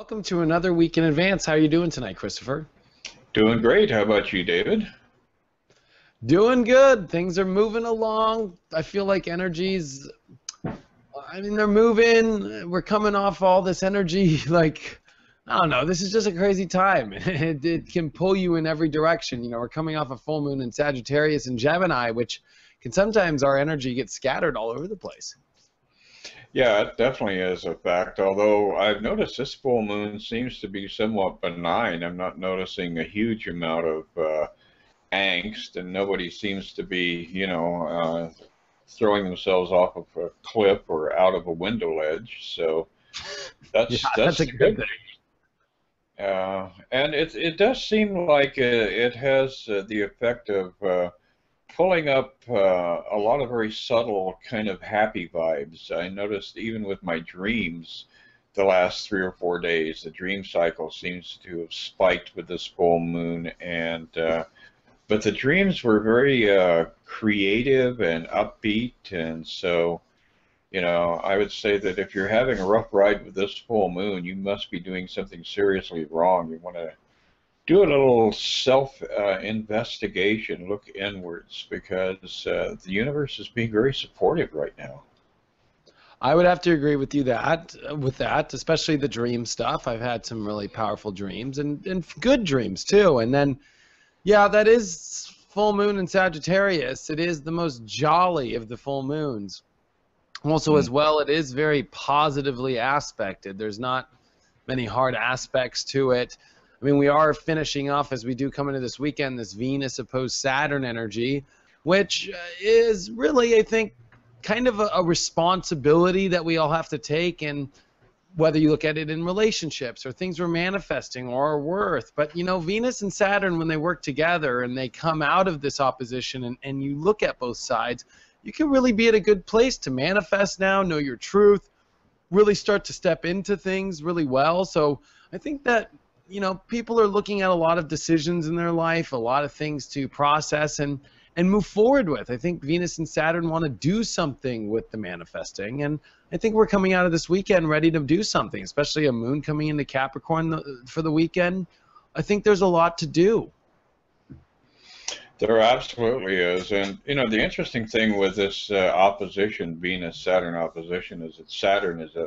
Welcome to another week in advance. How are you doing tonight, Christopher? Doing great. How about you, David? Doing good. Things are moving along. I feel like they're moving. We're coming off all this energy. I don't know. This is just a crazy time. It can pull you in every direction. You know, we're coming off a full moon in Sagittarius and Gemini, which can sometimes our energy get scattered all over the place. Yeah, it definitely is a fact, although I've noticed this full moon seems to be somewhat benign. I'm not noticing a huge amount of angst, and nobody seems to be, throwing themselves off of a cliff or out of a window ledge. So Yeah, that's that's a good good. thing. And it does seem like it has the effect of pulling up a lot of very subtle kind of happy vibes. I noticed even with my dreams the last 3 or 4 days, the dream cycle seems to have spiked with this full moon, and but the dreams were very creative and upbeat, and so I would say that if you're having a rough ride with this full moon, you must be doing something seriously wrong. You want to do a little self-investigation, look inwards, because the universe is being very supportive right now. I would have to agree with you with that, especially the dream stuff. I've had some really powerful dreams and good dreams too. And then, yeah, that is full moon in Sagittarius. It is the most jolly of the full moons. Also, as well, it is very positively aspected. There's not many hard aspects to it. I mean, we are finishing off, as we do come into this weekend, this Venus opposed Saturn energy, which is really, I think, kind of a responsibility that we all have to take, and whether you look at it in relationships or things we're manifesting or our worth. But, you know, Venus and Saturn, when they work together and they come out of this opposition and you look at both sides, you can really be at a good place to manifest now, know your truth, really start to step into things really well. So I think that, you know, people are looking at a lot of decisions in their life, a lot of things to process and move forward with. I think Venus and Saturn want to do something with the manifesting, and I think we're coming out of this weekend ready to do something, especially a moon coming into Capricorn for the weekend. I think there's a lot to do. There absolutely is. And, the interesting thing with this opposition, Venus-Saturn opposition, is that Saturn is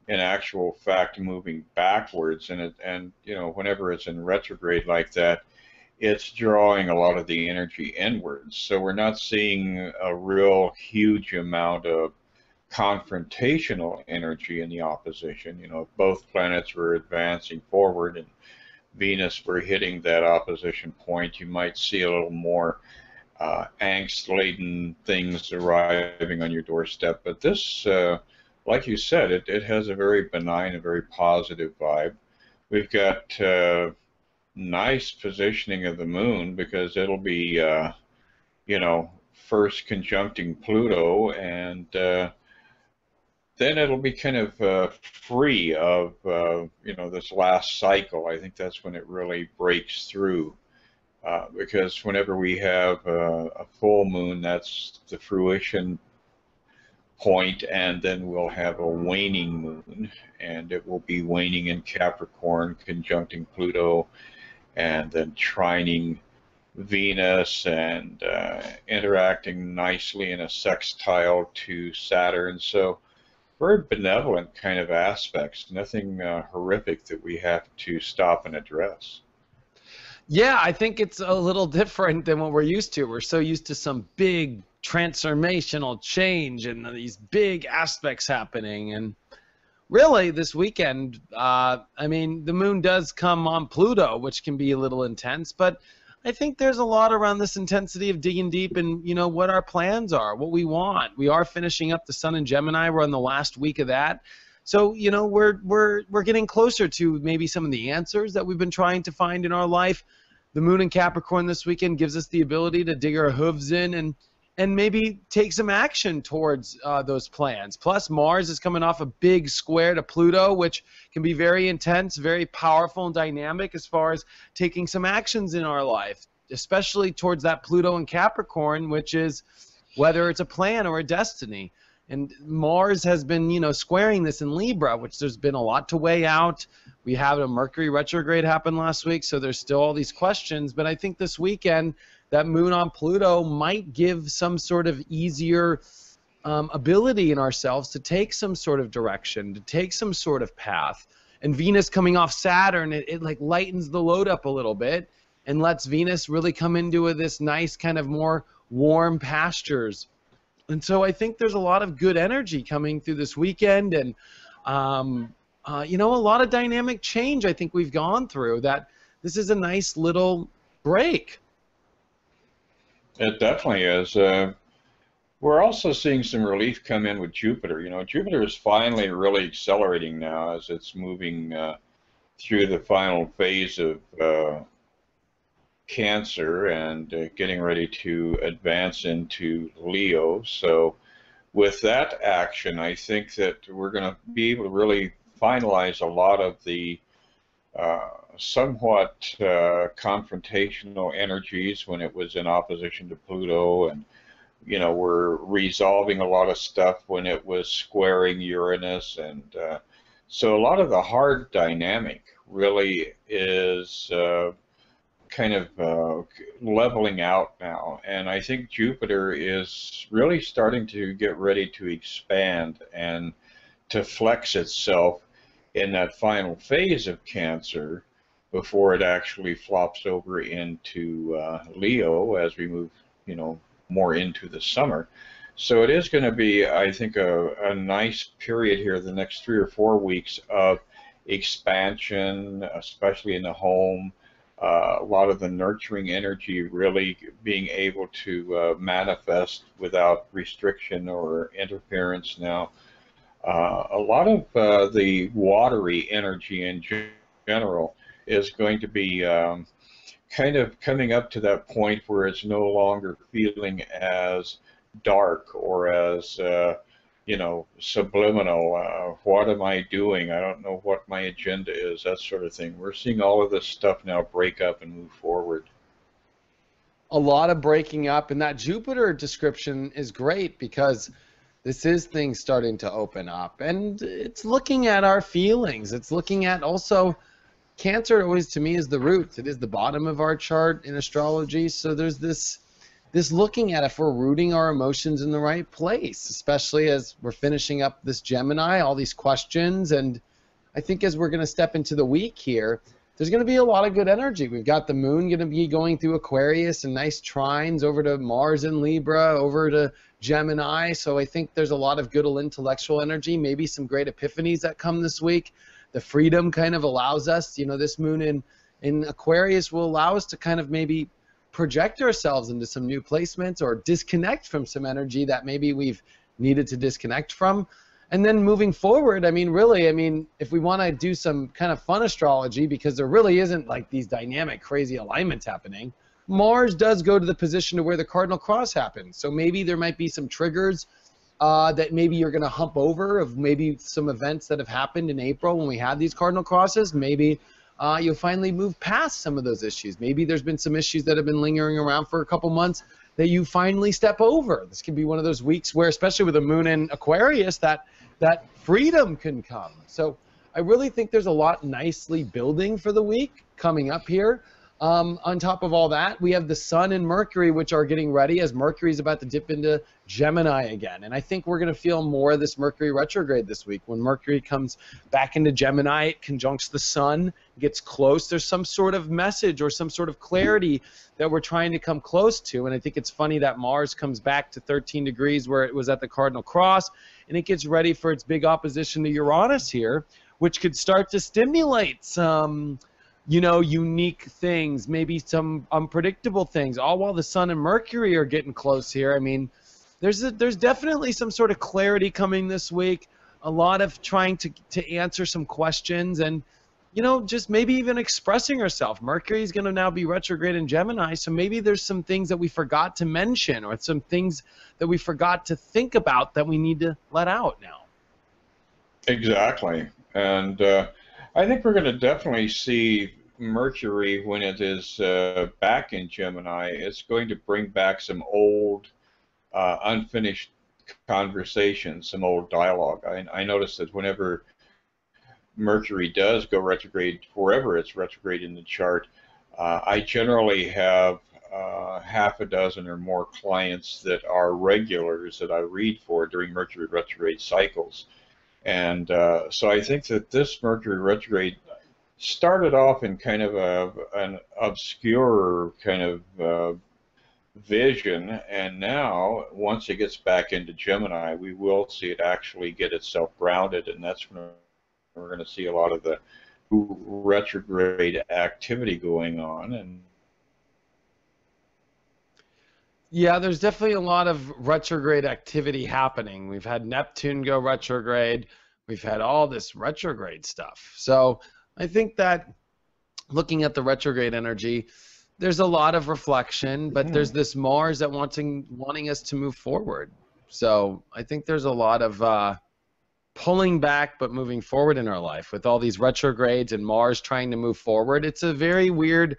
in actual fact moving backwards, and whenever it's in retrograde like that, it's drawing a lot of the energy inwards. So we're not seeing a real huge amount of confrontational energy in the opposition. If both planets were advancing forward and Venus were hitting that opposition point, you might see a little more angst-laden things arriving on your doorstep. But this, like you said, it has a very benign, a very positive vibe. We've got nice positioning of the moon, because it'll be, first conjuncting Pluto, and then it'll be kind of free of, this last cycle. I think that's when it really breaks through, because whenever we have a full moon, that's the fruition point, and then we'll have a waning moon, and it will be waning in Capricorn, conjuncting Pluto, and then trining Venus, and interacting nicely in a sextile to Saturn. So very benevolent kind of aspects, nothing horrific that we have to stop and address. Yeah, I think it's a little different than what we're used to. We're so used to some big transformational change and these big aspects happening. And really, this weekend, I mean, the moon does come on Pluto, which can be a little intense, but I think there's a lot around this intensity of digging deep and, what our plans are, what we want. We are finishing up the sun in Gemini. We're on the last week of that. So, we're getting closer to maybe some of the answers that we've been trying to find in our life. The moon in Capricorn this weekend gives us the ability to dig our hooves in and maybe take some action towards those plans. Plus, Mars is coming off a big square to Pluto, which can be very intense, very powerful and dynamic as far as taking some actions in our life, especially towards that Pluto and Capricorn, which is whether it's a plan or a destiny. And Mars has been, you know, squaring this in Libra, which there's been a lot to weigh out. We had a Mercury retrograde happen last week, so there's still all these questions. But I think this weekend, that moon on Pluto might give some sort of easier ability in ourselves to take some sort of direction, to take some sort of path. And Venus coming off Saturn, it like lightens the load up a little bit and lets Venus really come into this nice kind of more warm pastures. And so I think there's a lot of good energy coming through this weekend, and you know, a lot of dynamic change I think we've gone through, that this is a nice little break. It definitely is. We're also seeing some relief come in with Jupiter. You know, Jupiter is finally really accelerating now as it's moving through the final phase of Cancer and getting ready to advance into Leo. So with that action, I think that we're going to be able to really finalize a lot of the somewhat confrontational energies when it was in opposition to Pluto, and you know, we're resolving a lot of stuff when it was squaring Uranus, and so a lot of the hard dynamic really is kind of leveling out now, and I think Jupiter is really starting to get ready to expand and to flex itself in that final phase of Cancer before it actually flops over into Leo as we move, you know, more into the summer. So it is going to be, I think, a nice period here the next 3 or 4 weeks of expansion, especially in the home. A lot of the nurturing energy really being able to manifest without restriction or interference now. A lot of the watery energy in general is going to be kind of coming up to that point where it's no longer feeling as dark or as you know, subliminal. What am I doing? I don't know what my agenda is, that sort of thing. We're seeing all of this stuff now break up and move forward. A lot of breaking up, and that Jupiter description is great because this is things starting to open up, and it's looking at our feelings. It's looking at also Cancer always to me is the root. It is the bottom of our chart in astrology. So there's this looking at if we're rooting our emotions in the right place, especially as we're finishing up this Gemini, all these questions. And I think as we're going to step into the week here, there's going to be a lot of good energy. We've got the moon going to be going through Aquarius and nice trines over to Mars in Libra, over to Gemini. So I think there's a lot of good intellectual energy, maybe some great epiphanies that come this week. The freedom kind of allows us, you know, this moon in Aquarius will allow us to kind of maybe project ourselves into some new placements or disconnect from some energy that maybe we've needed to disconnect from. And then moving forward, I mean, really, I mean, if we want to do some kind of fun astrology, because there really isn't like these dynamic, crazy alignments happening, Mars does go to the position to where the cardinal cross happens. So maybe there might be some triggers that maybe you're going to hump over of maybe some events that have happened in April when we had these cardinal crosses. Maybe you'll finally move past some of those issues. Maybe there's been some issues that have been lingering around for a couple months that you finally step over. This can be one of those weeks where, especially with the moon in Aquarius, that freedom can come. So I really think there's a lot nicely building for the week coming up here. On top of all that, we have the Sun and Mercury, which are getting ready as Mercury is about to dip into Gemini again. And I think we're going to feel more of this Mercury retrograde this week. When Mercury comes back into Gemini, it conjuncts the Sun, gets close. There's some sort of message or some sort of clarity that we're trying to come close to. And I think it's funny that Mars comes back to 13 degrees where it was at the cardinal cross, and it gets ready for its big opposition to Uranus here, which could start to stimulate some, you know, unique things, maybe some unpredictable things, all while the Sun and Mercury are getting close here. I mean, there's definitely some sort of clarity coming this week, a lot of trying to answer some questions and, you know, just maybe even expressing herself. Mercury is going to now be retrograde in Gemini, so maybe there's some things that we forgot to mention or some things that we forgot to think about that we need to let out now. Exactly. And I think we're going to definitely see Mercury when it is back in Gemini. It's going to bring back some old, unfinished conversation, some old dialogue. I noticed that whenever Mercury does go retrograde, wherever it's retrograde in the chart, I generally have half a dozen or more clients that are regulars that I read for during Mercury retrograde cycles. And so I think that this Mercury retrograde started off in kind of an obscure kind of vision, and now once it gets back into Gemini, we will see it actually get itself grounded, and that's when we're going to see a lot of the retrograde activity going on. And Yeah, there's definitely a lot of retrograde activity happening. We've had Neptune go retrograde. We've had all this retrograde stuff. So I think that looking at the retrograde energy, there's a lot of reflection, but there's this Mars that wanting us to move forward. So I think there's a lot of pulling back but moving forward in our life with all these retrogrades and Mars trying to move forward. It's a very weird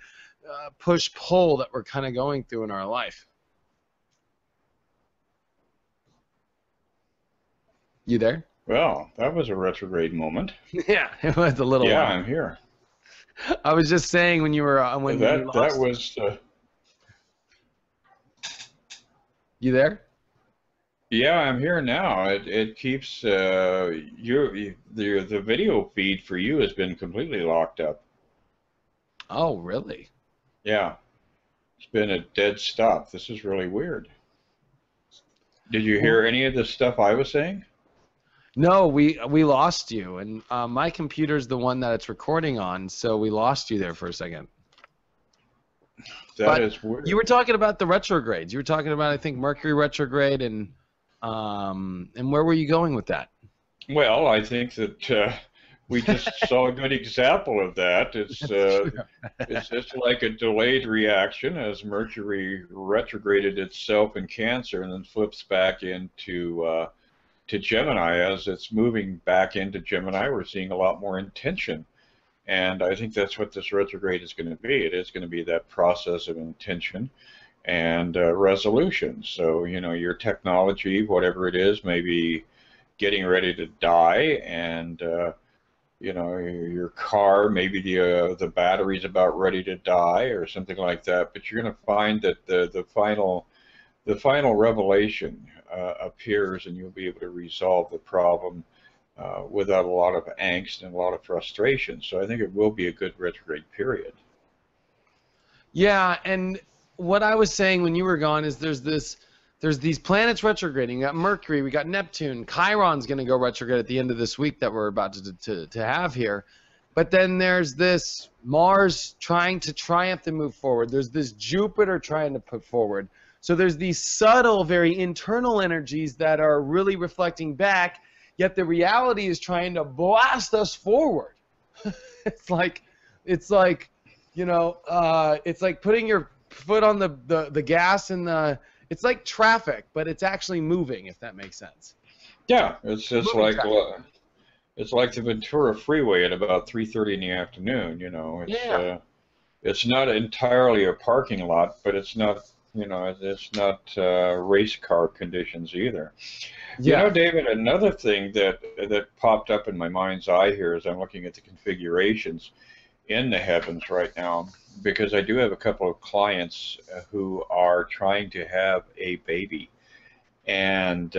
push-pull that we're kind of going through in our life. You there? well, that was a retrograde moment. Yeah, it was a little Yeah, long. I'm here. I was just saying when you were when you That lost. was You there? yeah, I'm here now. It keeps the video feed for you has been completely locked up. Oh, really? Yeah, it's been a dead stop. This is really weird. Did you hear any of the stuff I was saying? No, we lost you, and my computer's the one that it's recording on, so we lost you there for a second. That is weird. You were talking about the retrogrades. You were talking about, I think, Mercury retrograde, and where were you going with that? Well, I think that we just saw a good example of that. It's just like a delayed reaction as Mercury retrograded itself in Cancer and then flips back into to Gemini. As it's moving back into Gemini, we're seeing a lot more intention. And I think that's what this retrograde is going to be. It is going to be that process of intention and resolution. So, you know, your technology, whatever it is, may be getting ready to die, and you know, your car, maybe the battery's about ready to die or something like that. But you're going to find that the final revelation appears, and you'll be able to resolve the problem without a lot of angst and a lot of frustration. So I think it will be a good retrograde period. Yeah, and what I was saying when you were gone is there's these planets retrograding. We got Mercury, we got Neptune, Chiron's going to go retrograde at the end of this week that we're about to have here. But then there's this Mars trying to triumph and move forward. There's this Jupiter trying to put forward. So there's these subtle, very internal energies that are really reflecting back, yet the reality is trying to blast us forward. it's like, you know, it's like putting your foot on the gas and it's like traffic, but it's actually moving, if that makes sense. Yeah, it's like the Ventura Freeway at about 3:30 in the afternoon. You know, it's not entirely a parking lot, but it's not, you know, it's not race car conditions either. Yeah. You know, David, another thing that popped up in my mind's eye here as I'm looking at the configurations in the heavens right now, because I do have a couple of clients who are trying to have a baby, and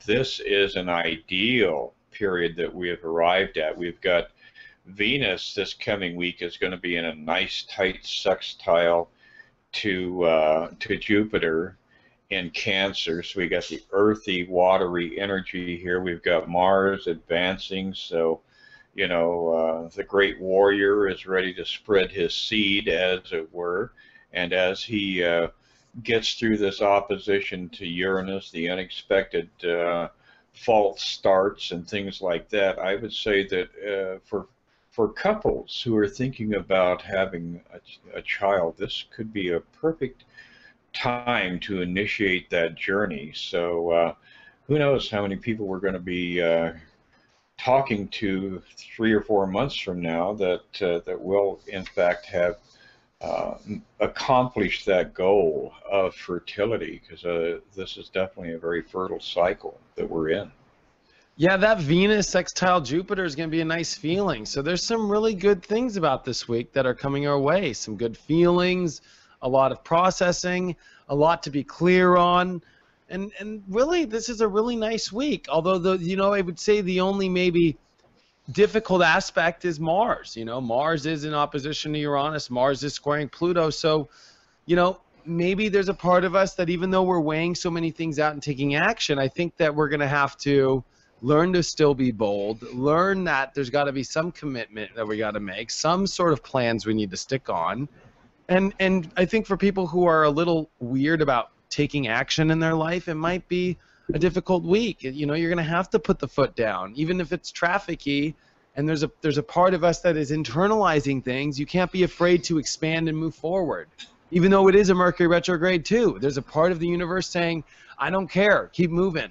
this is an ideal period that we have arrived at. We've got Venus this coming week is going to be in a nice tight sextile to Jupiter in Cancer, so we got the earthy, watery energy here. We've got Mars advancing, so you know, the great warrior is ready to spread his seed, as it were, and as he gets through this opposition to Uranus, the unexpected false starts and things like that, I would say that for couples who are thinking about having a child, this could be a perfect time to initiate that journey. So who knows how many people we're going to be talking to 3 or 4 months from now that will in fact have accomplish that goal of fertility, because this is definitely a very fertile cycle that we're in. Yeah, that Venus sextile Jupiter is going to be a nice feeling. So there's some really good things about this week that are coming our way. Some good feelings, a lot of processing, a lot to be clear on. And really, this is a really nice week. Although, I would say the only maybe difficult aspect is Mars. Mars is in opposition to Uranus. Mars is squaring Pluto. So, maybe there's a part of us that even though we're weighing so many things out and taking action, I think that we're going to have to learn to still be bold, learn that there's got to be some commitment that we got to make, some sort of plans we need to stick on. And I think for people who are a little weird about taking action in their life, it might be a difficult week. You're going to have to put the foot down, even if it's trafficky. And there's a part of us that is internalizing things. You can't be afraid to expand and move forward, even though it is a Mercury retrograde too. There's a part of the universe saying, I don't care, keep moving,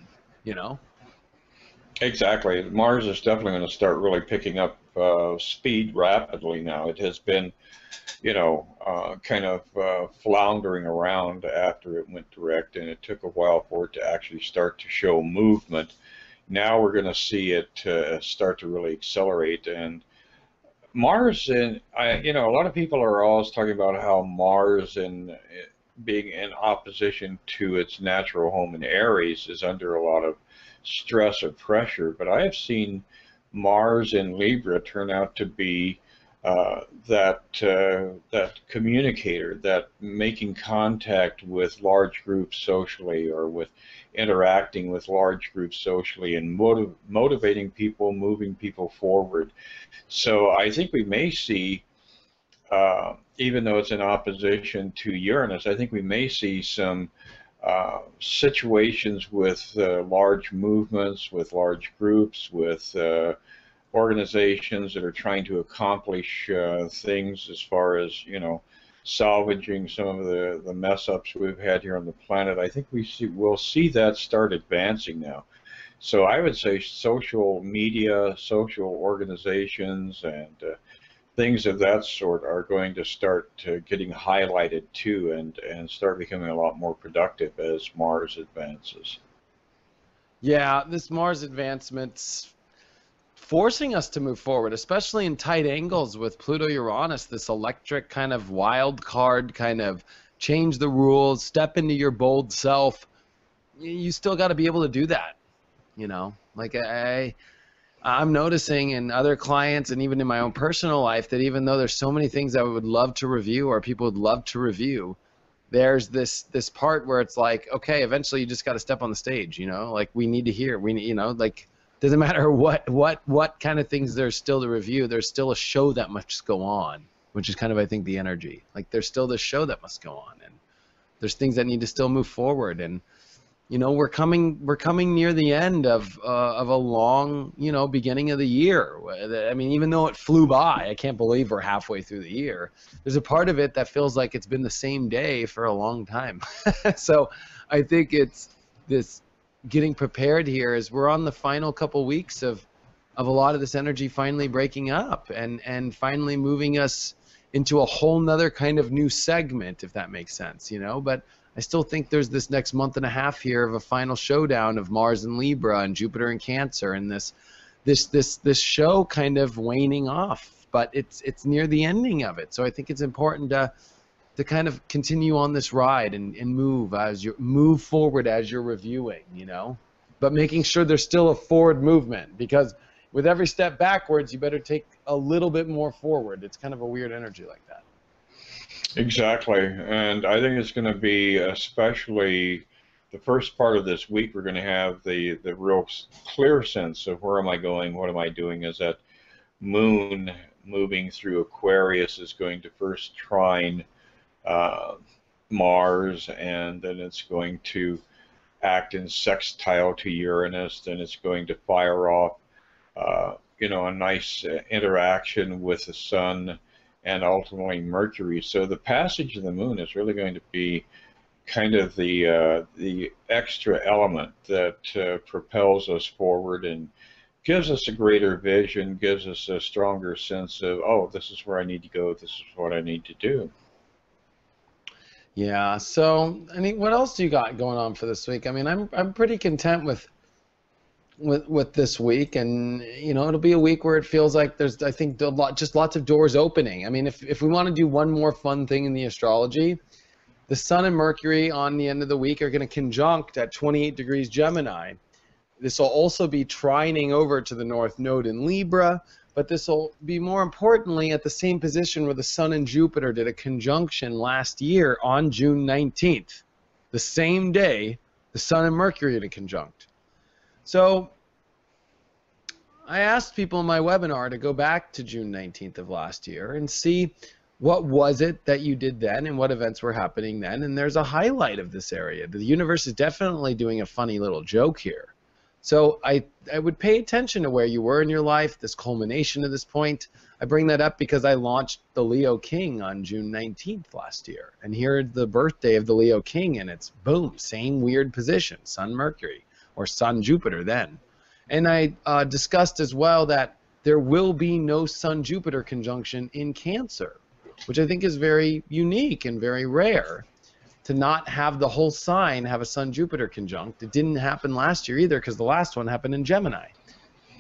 Exactly. Mars is definitely going to start really picking up speed rapidly now. It has been, kind of floundering around after it went direct, and it took a while for it to actually start to show movement. Now we're going to see it start to really accelerate. And Mars, and a lot of people are always talking about how Mars, being in opposition to its natural home in Aries, is under a lot of stress or pressure, but I have seen Mars in Libra turn out to be that communicator, that making contact with large groups socially, or with interacting with large groups socially, and motivating people, moving people forward. So I think we may see, even though it's in opposition to Uranus, I think we may see some situations with large movements, with large groups, with organizations that are trying to accomplish things as far as, salvaging some of the mess ups we've had here on the planet. I think we'll see that start advancing now. So I would say social media, social organizations, and things of that sort are going to start getting highlighted too, and start becoming a lot more productive as Mars advances. Yeah, this Mars advancement's forcing us to move forward, especially in tight angles with Pluto-Uranus, this electric kind of wild card, kind of change the rules, step into your bold self. You still got to be able to do that, like I'm noticing in other clients and even in my own personal life that even though there's so many things I would love to review or people would love to review, there's this part where it's like, okay, eventually you just got to step on the stage, like we need to hear, like doesn't matter what kind of things there's still to review, there's still a show that must go on, which is kind of, I think, the energy. Like there's still this show that must go on, and there's things that need to still move forward. And we're coming near the end of a long, beginning of the year. I mean, even though it flew by, I can't believe we're halfway through the year. There's a part of it that feels like it's been the same day for a long time. So I think it's this getting prepared here as we're on the final couple weeks of a lot of this energy finally breaking up and finally moving us into a whole nother kind of new segment, if that makes sense, but I still think there's this next month and a half here of a final showdown of Mars in Libra and Jupiter in Cancer, and this show kind of waning off, but it's near the ending of it. So I think it's important to kind of continue on this ride and move forward as you're reviewing, but making sure there's still a forward movement, because with every step backwards, you better take a little bit more forward. It's kind of a weird energy like that. Exactly, and I think it's going to be, especially the first part of this week, we're going to have the real clear sense of where am I going, what am I doing, as that moon moving through Aquarius is going to first trine Mars, and then it's going to act in sextile to Uranus, then it's going to fire off a nice interaction with the Sun and ultimately Mercury. So the passage of the moon is really going to be kind of the extra element that propels us forward and gives us a greater vision, gives us a stronger sense of, oh, this is where I need to go, this is what I need to do. Yeah. So, I mean, what else do you got going on for this week? I mean, I'm pretty content with this week, and you know, it'll be a week where it feels like there's, I think, just lots of doors opening. I mean, if we want to do one more fun thing in the astrology, the Sun and Mercury on the end of the week are going to conjunct at 28 degrees Gemini. This will also be trining over to the North Node in Libra, but this will be more importantly at the same position where the Sun and Jupiter did a conjunction last year on June 19th. The same day, the Sun and Mercury did a conjunct. So I asked people in my webinar to go back to June 19th of last year and see what was it that you did then and what events were happening then. And there's a highlight of this area. The universe is definitely doing a funny little joke here. So I would pay attention to where you were in your life, this culmination of this point. I bring that up because I launched the Leo King on June 19th last year. And here's the birthday of the Leo King, and it's boom, same weird position, Sun Mercury, or Sun Jupiter then. And I discussed as well that there will be no Sun Jupiter conjunction in Cancer, which I think is very unique and very rare, to not have the whole sign have a Sun Jupiter conjunct. It didn't happen last year either because the last one happened in Gemini.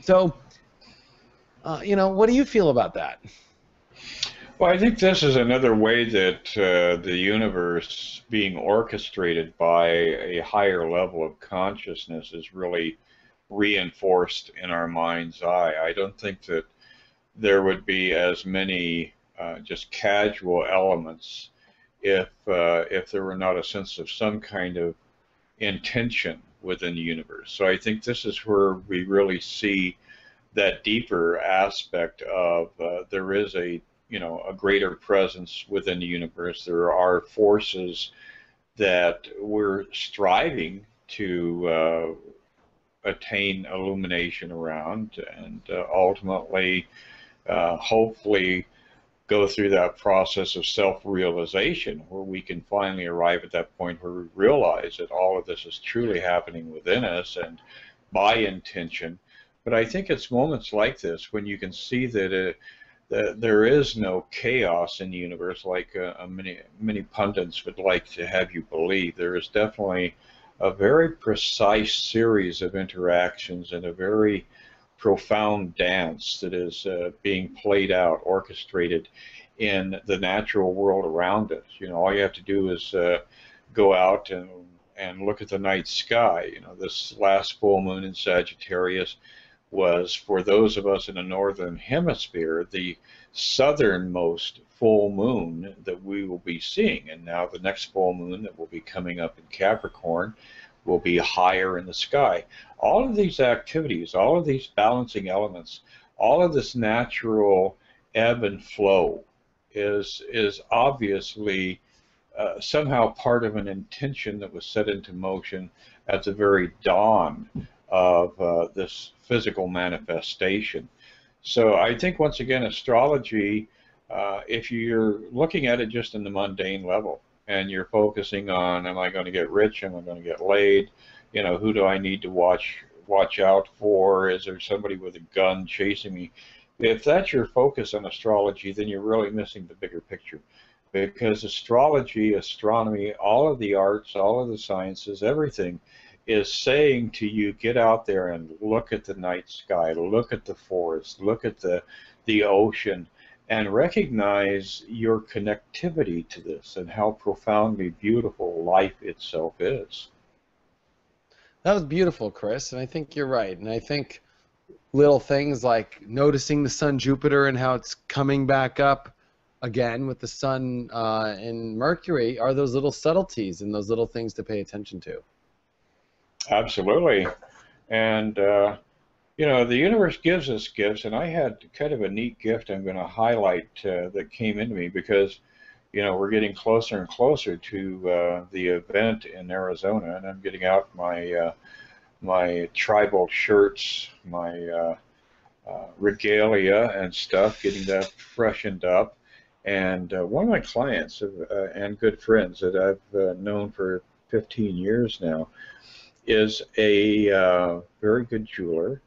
So, you know, what do you feel about that? Well, I think this is another way that the universe being orchestrated by a higher level of consciousness is really reinforced in our mind's eye. I don't think that there would be as many just casual elements if there were not a sense of some kind of intention within the universe. So I think this is where we really see that deeper aspect of there is a greater presence within the universe. There are forces that we're striving to attain illumination around, and ultimately, hopefully, go through that process of self-realization where we can finally arrive at that point where we realize that all of this is truly happening within us and by intention. But I think it's moments like this when you can see that there is no chaos in the universe like many pundits would like to have you believe. There is definitely a very precise series of interactions and a very profound dance that is being played out, orchestrated in the natural world around us. You know, all you have to do is go out and look at the night sky. You know, this last full moon in Sagittarius was, for those of us in the northern hemisphere, the southernmost full moon that we will be seeing. And now the next full moon that will be coming up in Capricorn will be higher in the sky. All of these activities, all of these balancing elements, all of this natural ebb and flow is obviously somehow part of an intention that was set into motion at the very dawn of this physical manifestation. So I think, once again, astrology, if you're looking at it just in the mundane level, and you're focusing on, am I going to get rich? Am I going to get laid? You know, who do I need to watch out for? Is there somebody with a gun chasing me? If that's your focus on astrology, then you're really missing the bigger picture. Because astrology, astronomy, all of the arts, all of the sciences, everything is saying to you, get out there and look at the night sky, look at the forest, look at the ocean, and recognize your connectivity to this and how profoundly beautiful life itself is. That was beautiful, Chris, and I think you're right. And I think little things like noticing the Sun Jupiter and how it's coming back up again with the Sun and Mercury are those little subtleties and those little things to pay attention to. Absolutely. And you know, the universe gives us gifts, and I had kind of a neat gift I'm going to highlight that came into me because, you know, we're getting closer and closer to the event in Arizona, and I'm getting out my my tribal shirts, my regalia and stuff, getting that freshened up. And one of my clients and good friends that I've known for 15 years now is a very good jeweler.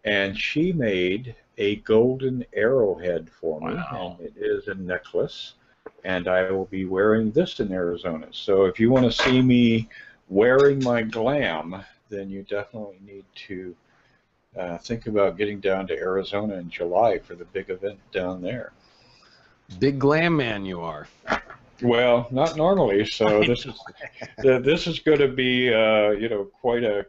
And she made a golden arrowhead for me, Wow. and it is a necklace. and I will be wearing this in Arizona. So if you want to see me wearing my glam, then you definitely need to think about getting down to Arizona in July for the big event down there. Big glam man you are. Well, not normally. So this is going to be you know, quite a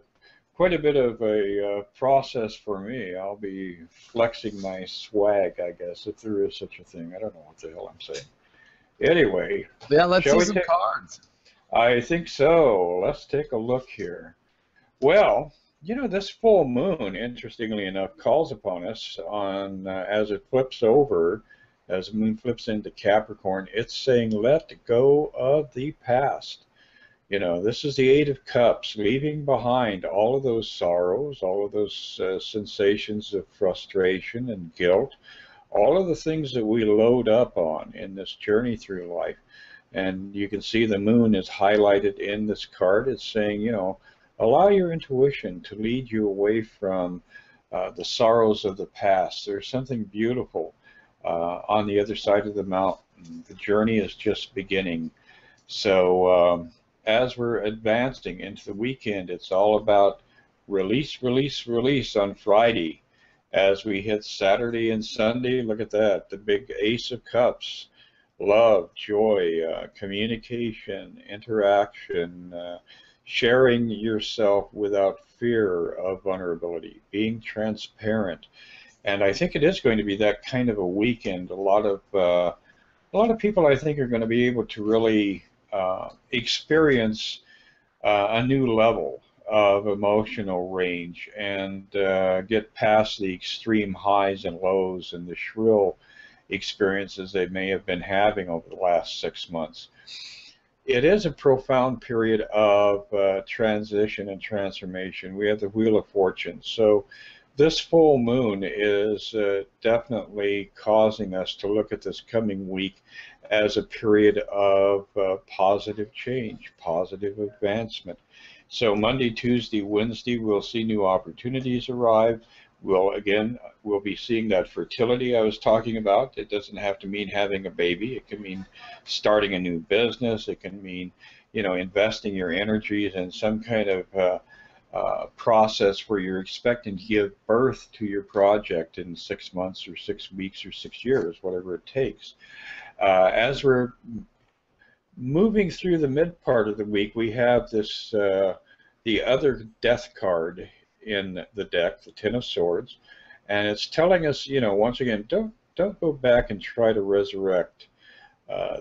bit of a process for me. I'll be flexing my swag, I guess, if there is such a thing. I don't know what the hell I'm saying. Anyway, Yeah, let's shall see we some take? cards. I think so. Let's take a look here. Well, you know, this full moon, interestingly enough, calls upon us on as it flips over, as the moon flips into Capricorn. It's saying, "Let go of the past." You know, this is the Eight of Cups, leaving behind all of those sorrows, all of those sensations of frustration and guilt, all of the things that we load up on in this journey through life. And you can see the moon is highlighted in this card. It's saying, you know, allow your intuition to lead you away from the sorrows of the past. There's something beautiful on the other side of the mountain. The journey is just beginning. So as we're advancing into the weekend, it's all about release, release, release on Friday. As we hit Saturday and Sunday, look at that, the big Ace of Cups. Love, joy, communication, interaction, sharing yourself without fear of vulnerability, being transparent. And I think it is going to be that kind of a weekend. A lot of people, I think, are going to be able to really experience a new level of emotional range and get past the extreme highs and lows and the shrill experiences they may have been having over the last 6 months. It is a profound period of transition and transformation. We have the Wheel of Fortune. So this full moon is definitely causing us to look at this coming week as a period of positive change, positive advancement. So Monday, Tuesday, Wednesday, we'll see new opportunities arrive. We'll be seeing that fertility I was talking about. It doesn't have to mean having a baby. It can mean starting a new business. It can mean, you know, investing your energies in some kind of process where you're expecting to give birth to your project in 6 months or 6 weeks or 6 years, whatever it takes. As we're moving through the mid part of the week, we have this the other death card in the deck, the Ten of Swords, and it's telling us, you know, once again, don't go back and try to resurrect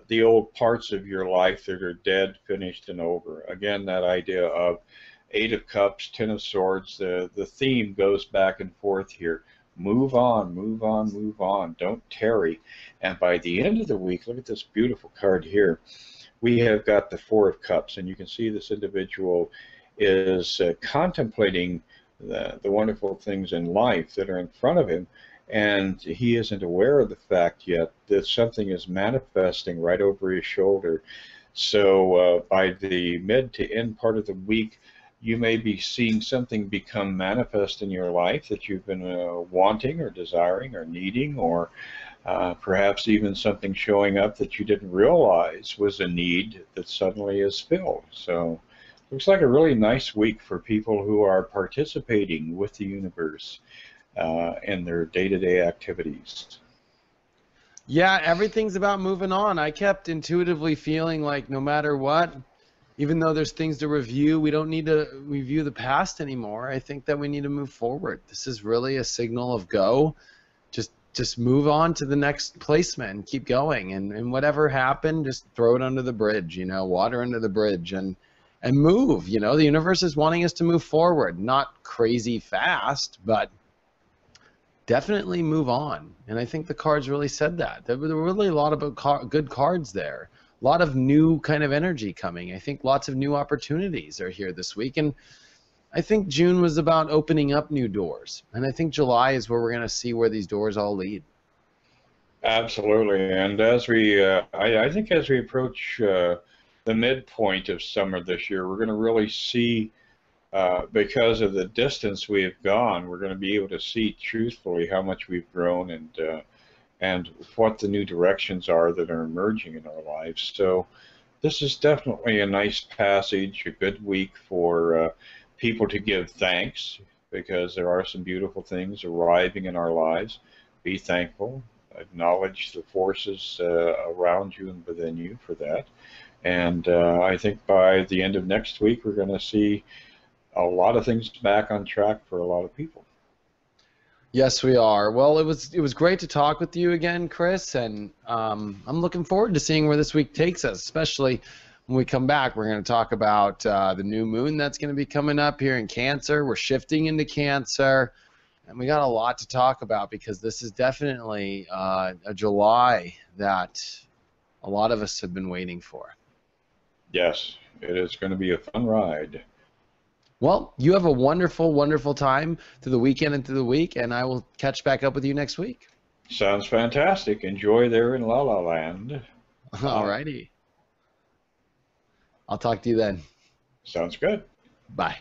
the old parts of your life that are dead, finished, and over. Again, that idea of Eight of Cups, Ten of Swords, the theme goes back and forth here. Move on, move on, move on. Don't tarry. And by the end of the week, look at this beautiful card here. We have got the Four of Cups, and you can see this individual is contemplating the wonderful things in life that are in front of him, and he isn't aware of the fact yet that something is manifesting right over his shoulder. So by the mid to end part of the week, you may be seeing something become manifest in your life that you've been wanting or desiring or needing, or perhaps even something showing up that you didn't realize was a need that suddenly is filled. So looks like a really nice week for people who are participating with the universe in their day-to-day activities. Yeah, everything's about moving on. I kept intuitively feeling like no matter what, even though there's things to review, we don't need to review the past anymore. I think that we need to move forward. This is really a signal of go. Just move on to the next placement and keep going. And whatever happened, just throw it under the bridge, you know, water under the bridge and move. You know, the universe is wanting us to move forward, not crazy fast, but definitely move on. And I think the cards really said that. There were really a lot of good cards there. A lot of new kind of energy coming. I think lots of new opportunities are here this week. And I think June was about opening up new doors. And I think July is where we're going to see where these doors all lead. Absolutely. And as we, I think as we approach the midpoint of summer this year, we're going to really see, because of the distance we have gone, we're going to be able to see truthfully how much we've grown and and what the new directions are that are emerging in our lives. So this is definitely a nice passage, a good week for people to give thanks, because there are some beautiful things arriving in our lives. Be thankful, acknowledge the forces around you and within you for that. And I think by the end of next week, we're going to see a lot of things back on track for a lot of people. Yes, we are. Well, it was great to talk with you again, Chris, and I'm looking forward to seeing where this week takes us, especially when we come back. We're going to talk about the new moon that's going to be coming up here in Cancer. We're shifting into Cancer, and we got a lot to talk about because this is definitely a July that a lot of us have been waiting for. Yes, it is going to be a fun ride. Well, you have a wonderful, wonderful time through the weekend and through the week, and I will catch back up with you next week. Sounds fantastic. Enjoy there in La La Land. All righty. I'll talk to you then. Sounds good. Bye.